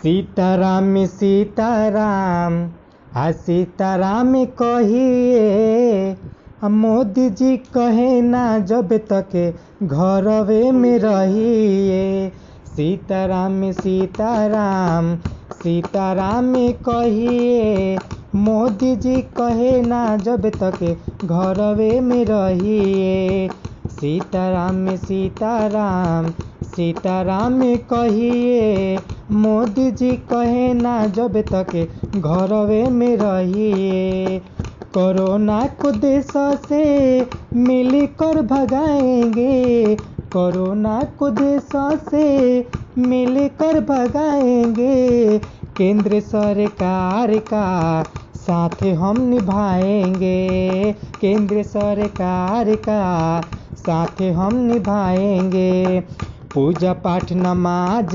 सीताराम सीताराम सीताराम कहिए। मोदी जी कहे ना जब तक घरवे में रहिए। सीताराम सीताराम सीताराम कहिए। मोदी जी कहे ना जब तक घरवे में रहिए। सीताराम सीताराम सीताराम कहिए। मोदी जी कहे ना जब तक घरवे में रहिए। कोरोना को देश से मिलकर भगाएंगे। कोरोना को देश से मिलकर भगाएंगे। केंद्र सरकार का साथ हम निभाएंगे। केंद्र सरकार का साथ हम निभाएंगे। पूजा पाठ नमाज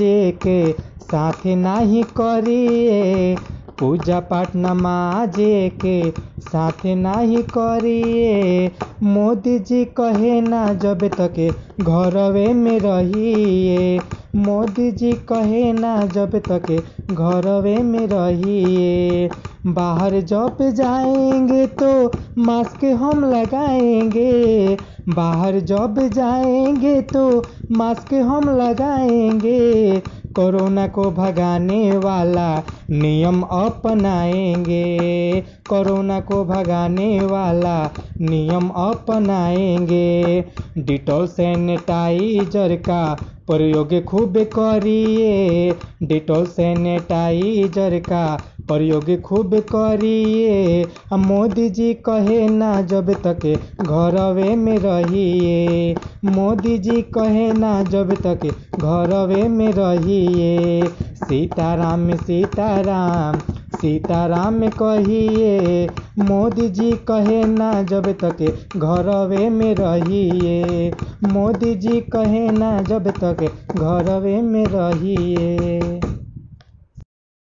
के साथ नहीं करिए। पूजा पाठ नमाज के साथ नहीं करिए। मोदी जी कहे ना जब तक घरवे में रहिए। मोदी जी कहे ना जब तक घरवे में रहिए। बाहर जब जाएंगे तो मास्क हम लगाएंगे। बाहर जब जाएंगे तो मास्क हम लगाएंगे। कोरोना को भगाने वाला नियम अपनाएंगे। कोरोना को भगाने वाला नियम अपनाएंगे। डिटॉल सैनिटाइजर का प्रयोग खूब करिए। डिटॉल सैनिटाइजर का प्रयोग खूब करिए। मोदी जी कहे ना जब तक घरवे में रहिए। मोदी जी कहे ना जब तक घरवे में रहिए। सीताराम सीताराम सीताराम कहिए। मोदी जी कहे ना जब तक घरवे में रहिए। मोदी जी कहे ना जब तक घरवे में रहिए।